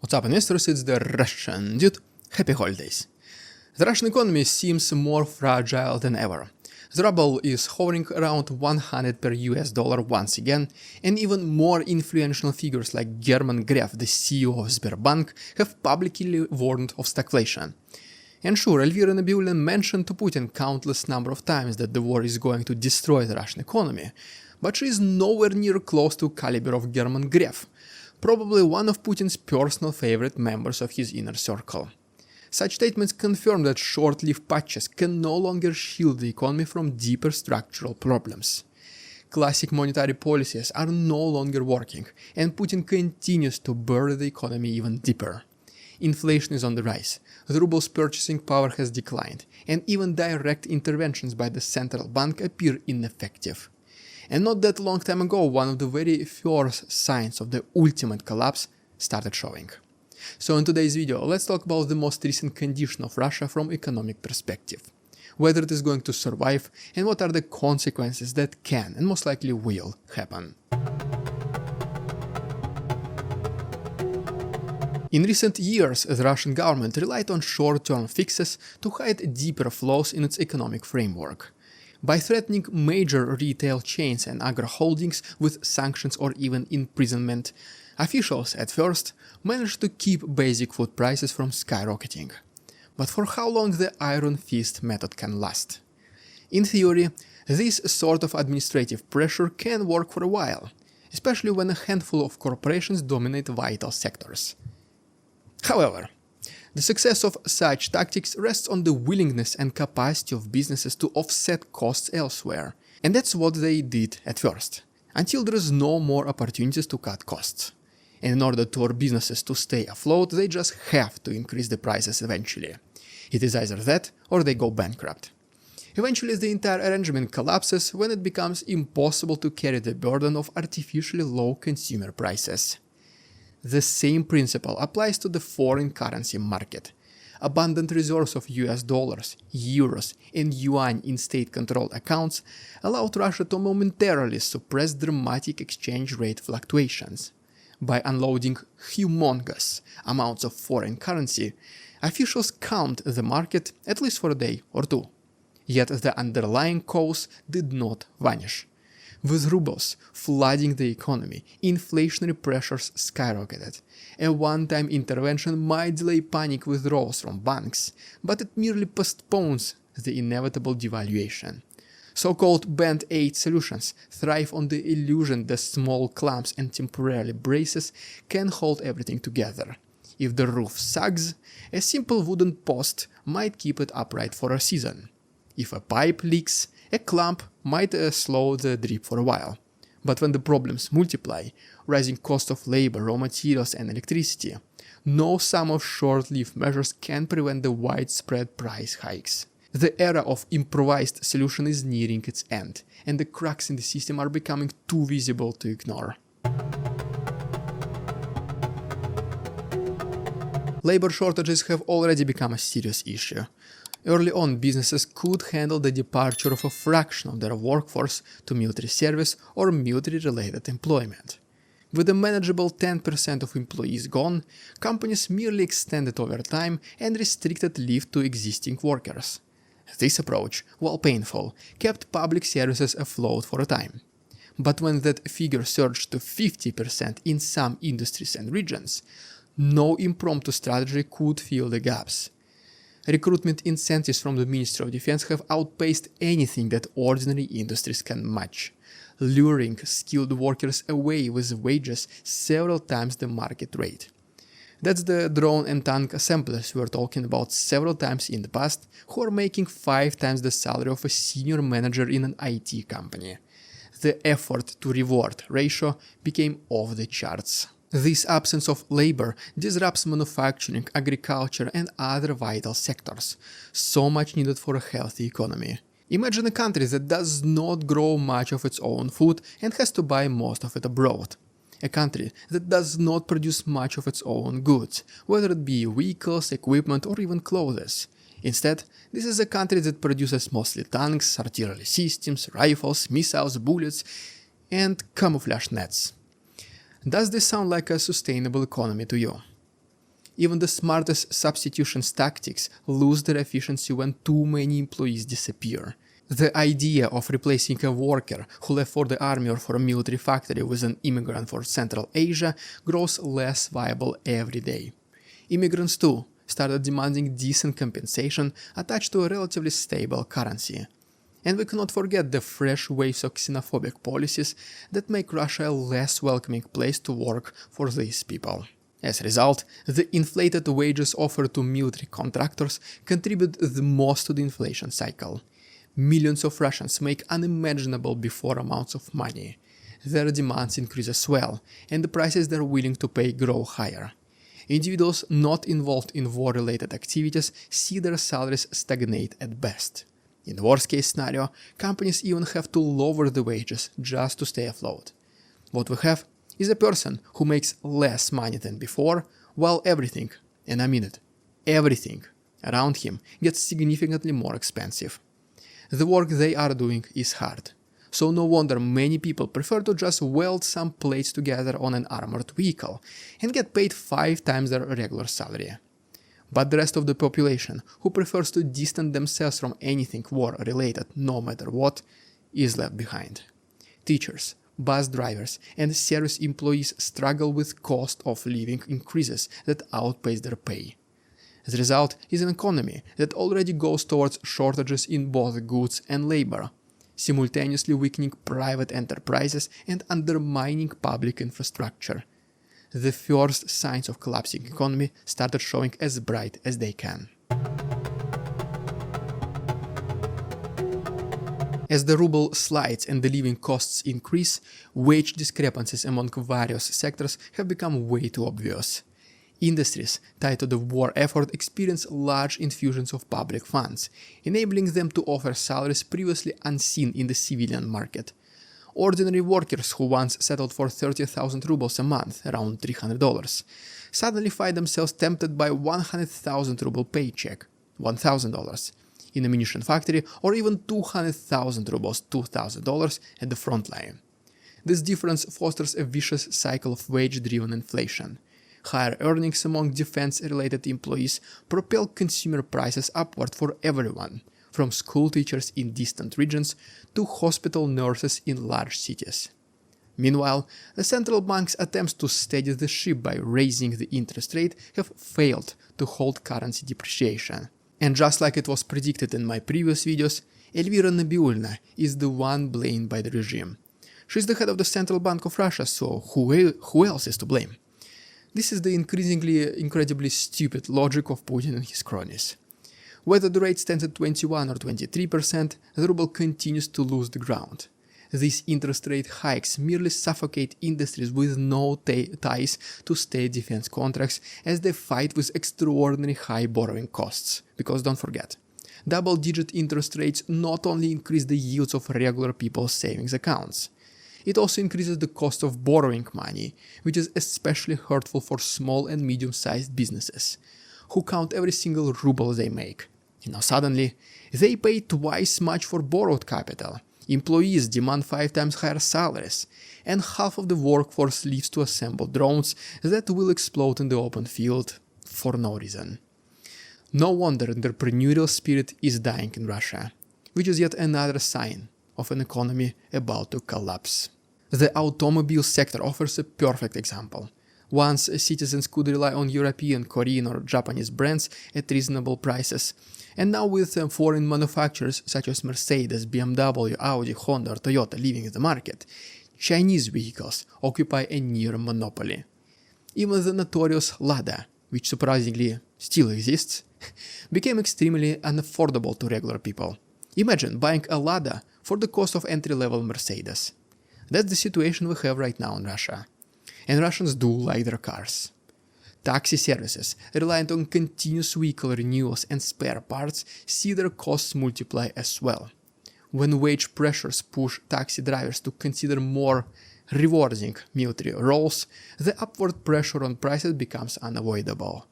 What's up, investors? It's the Russian dude. Happy holidays. The Russian economy seems more fragile than ever. The ruble is hovering around 100 per US dollar once again, and even more influential figures like German Gref, the CEO of Sberbank, have publicly warned of stagflation. And sure, Elvira Nabiullin mentioned to Putin countless number of times that the war is going to destroy the Russian economy, but she is nowhere near close to caliber of German Gref, probably one of Putin's personal favorite members of his inner circle. Such statements confirm that short-lived patches can no longer shield the economy from deeper structural problems. Classic monetary policies are no longer working, and Putin continues to bury the economy even deeper. Inflation is on the rise, the ruble's purchasing power has declined, and even direct interventions by the central bank appear ineffective. And not that long time ago, one of the very first signs of the ultimate collapse started showing. So in today's video, let's talk about the most recent condition of Russia from economic perspective, whether it is going to survive and what are the consequences that can and most likely will happen. In recent years, the Russian government relied on short-term fixes to hide deeper flaws in its economic framework. By threatening major retail chains and agro-holdings with sanctions or even imprisonment, officials at first managed to keep basic food prices from skyrocketing. But for how long the iron fist method can last? In theory, this sort of administrative pressure can work for a while, especially when a handful of corporations dominate vital sectors. However, the success of such tactics rests on the willingness and capacity of businesses to offset costs elsewhere, and that's what they did at first, until there is no more opportunities to cut costs. And in order for businesses to stay afloat, they just have to increase the prices eventually. It is either that or they go bankrupt. Eventually the entire arrangement collapses when it becomes impossible to carry the burden of artificially low consumer prices. The same principle applies to the foreign currency market. Abundant reserves of US dollars, euros and yuan in state-controlled accounts allowed Russia to momentarily suppress dramatic exchange rate fluctuations. By unloading humongous amounts of foreign currency, officials calmed the market at least for a day or two. Yet the underlying cause did not vanish. With rubles flooding the economy, inflationary pressures skyrocketed. A one-time intervention might delay panic withdrawals from banks, but it merely postpones the inevitable devaluation. So-called band-aid solutions thrive on the illusion that small clamps and temporary braces can hold everything together. If the roof sags, a simple wooden post might keep it upright for a season. If a pipe leaks, a clamp might slow the drip for a while. But when the problems multiply, rising cost of labor, raw materials and electricity, no sum of short-lived measures can prevent the widespread price hikes. The era of improvised solution is nearing its end, and the cracks in the system are becoming too visible to ignore. Labor shortages have already become a serious issue. Early on, businesses could handle the departure of a fraction of their workforce to military service or military-related employment. With a manageable 10% of employees gone, companies merely extended overtime and restricted leave to existing workers. This approach, while painful, kept public services afloat for a time. But when that figure surged to 50% in some industries and regions, no impromptu strategy could fill the gaps. Recruitment incentives from the Ministry of Defense have outpaced anything that ordinary industries can match, luring skilled workers away with wages several times the market rate. That's the drone and tank assemblers we were talking about several times in the past, who are making 5 times the salary of a senior manager in an IT company. The effort to reward ratio became off the charts. This absence of labor disrupts manufacturing, agriculture and other vital sectors, so much needed for a healthy economy. Imagine a country that does not grow much of its own food and has to buy most of it abroad. A country that does not produce much of its own goods, whether it be vehicles, equipment or even clothes. Instead, this is a country that produces mostly tanks, artillery systems, rifles, missiles, bullets and camouflage nets. Does this sound like a sustainable economy to you? Even the smartest substitution tactics lose their efficiency when too many employees disappear. The idea of replacing a worker who left for the army or for a military factory with an immigrant for Central Asia grows less viable every day. Immigrants too started demanding decent compensation attached to a relatively stable currency. And we cannot forget the fresh waves of xenophobic policies that make Russia a less welcoming place to work for these people. As a result, the inflated wages offered to military contractors contribute the most to the inflation cycle. Millions of Russians make unimaginable before amounts of money. Their demands increase as well, and the prices they're willing to pay grow higher. Individuals not involved in war-related activities see their salaries stagnate at best. In the worst-case scenario, companies even have to lower the wages just to stay afloat. What we have is a person who makes less money than before, while everything, and I mean it, everything around him gets significantly more expensive. The work they are doing is hard, so no wonder many people prefer to just weld some plates together on an armored vehicle and get paid 5 times their regular salary. But the rest of the population, who prefers to distance themselves from anything war-related no matter what, is left behind. Teachers, bus drivers, and service employees struggle with cost of living increases that outpace their pay. The result is an economy that already goes towards shortages in both goods and labor, simultaneously weakening private enterprises and undermining public infrastructure. The first signs of collapsing economy started showing as bright as they can. As the ruble slides and the living costs increase, wage discrepancies among various sectors have become way too obvious. Industries tied to the war effort experience large infusions of public funds, enabling them to offer salaries previously unseen in the civilian market. Ordinary workers who once settled for 30,000 rubles a month, around $300, suddenly find themselves tempted by 100,000 ruble paycheck, $1,000, in a munition factory, or even 200,000 rubles, $2,000 at the front line. This difference fosters a vicious cycle of wage-driven inflation. Higher earnings among defense-related employees propel consumer prices upward for everyone, from school teachers in distant regions to hospital nurses in large cities. Meanwhile, the central bank's attempts to steady the ship by raising the interest rate have failed to halt currency depreciation. And just like it was predicted in my previous videos, Elvira Nabiulna is the one blamed by the regime. She's the head of the Central Bank of Russia, so who else is to blame? This is the incredibly stupid logic of Putin and his cronies. Whether the rate stands at 21 or 23%, the ruble continues to lose the ground. These interest rate hikes merely suffocate industries with no ties to state defense contracts as they fight with extraordinarily high borrowing costs. Because don't forget, double-digit interest rates not only increase the yields of regular people's savings accounts, it also increases the cost of borrowing money, which is especially hurtful for small and medium-sized businesses, who count every single ruble they make. Now suddenly, they pay twice much for borrowed capital, employees demand 5 times higher salaries, and half of the workforce leaves to assemble drones that will explode in the open field for no reason. No wonder entrepreneurial spirit is dying in Russia, which is yet another sign of an economy about to collapse. The automobile sector offers a perfect example. Once citizens could rely on European, Korean or Japanese brands at reasonable prices, and now with foreign manufacturers such as Mercedes, BMW, Audi, Honda or Toyota leaving the market, Chinese vehicles occupy a near monopoly. Even the notorious Lada, which surprisingly still exists, became extremely unaffordable to regular people. Imagine buying a Lada for the cost of entry-level Mercedes. That's the situation we have right now in Russia. And Russians do like their cars. Taxi services, reliant on continuous vehicle renewals and spare parts, see their costs multiply as well. When wage pressures push taxi drivers to consider more rewarding military roles, the upward pressure on prices becomes unavoidable.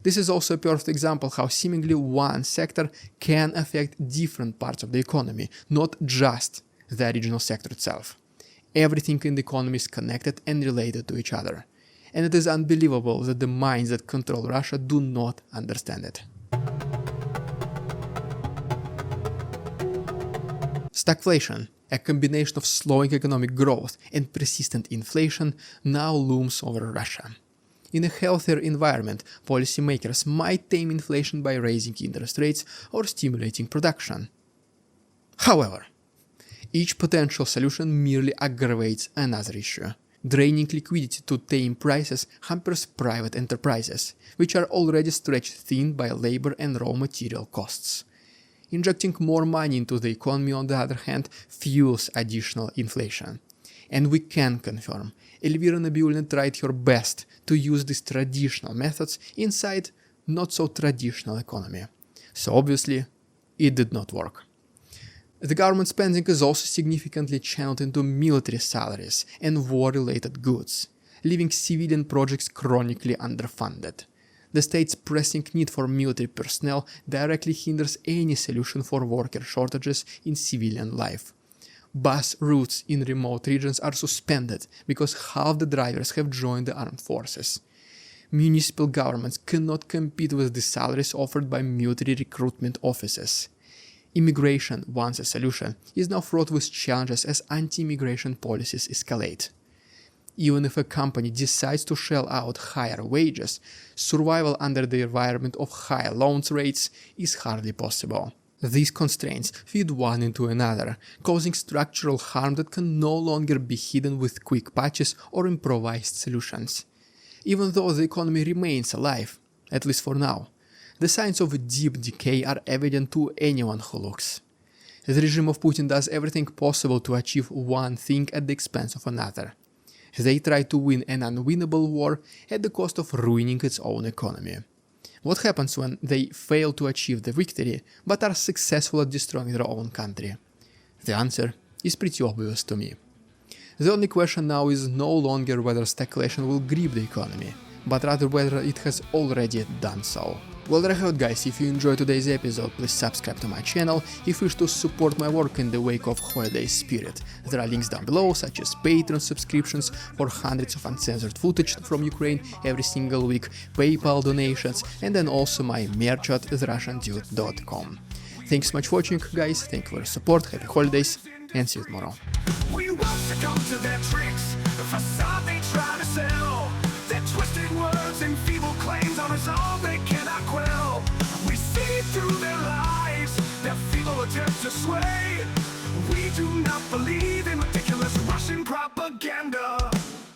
This is also a perfect example how seemingly one sector can affect different parts of the economy, not just the original sector itself. Everything in the economy is connected and related to each other. and it is unbelievable that the minds that control Russia do not understand it. Stagflation, a combination of slowing economic growth and persistent inflation, now looms over Russia. In a healthier environment, policymakers might tame inflation by raising interest rates or stimulating production. However, each potential solution merely aggravates another issue. Draining liquidity to tame prices hampers private enterprises, which are already stretched thin by labor and raw material costs. Injecting more money into the economy, on the other hand, fuels additional inflation. And we can confirm, Elvira Nabiullina tried her best to use these traditional methods inside not-so-traditional economy. So obviously, it did not work. The government spending is also significantly channeled into military salaries and war-related goods, leaving civilian projects chronically underfunded. The state's pressing need for military personnel directly hinders any solution for worker shortages in civilian life. Bus routes in remote regions are suspended because half the drivers have joined the armed forces. Municipal governments cannot compete with the salaries offered by military recruitment offices. Immigration, once a solution, is now fraught with challenges as anti-immigration policies escalate. Even if a company decides to shell out higher wages, survival under the environment of high loan rates is hardly possible. These constraints feed one into another, causing structural harm that can no longer be hidden with quick patches or improvised solutions. Even though the economy remains alive, at least for now, the signs of deep decay are evident to anyone who looks. The regime of Putin does everything possible to achieve one thing at the expense of another. They try to win an unwinnable war at the cost of ruining its own economy. What happens when they fail to achieve the victory but are successful at destroying their own country? The answer is pretty obvious to me. The only question now is no longer whether stagflation will grip the economy, but rather whether it has already done so. Well, there you have it, guys. If you enjoyed today's episode, please subscribe to my channel. If you wish to support my work in the wake of holiday spirit, there are links down below, such as Patreon subscriptions for hundreds of uncensored footage from Ukraine every single week, PayPal donations, and then also my merch at therussiandude.com. Thanks so much for watching, guys. Thank you for your support. Happy holidays, and see you tomorrow. We won't succumb to their tricks, the facade they try to sell. Their twisted words and feeble claims on us all they cannot quell. We see through their lies, their feeble attempts to sway. We do not believe in ridiculous Russian propaganda.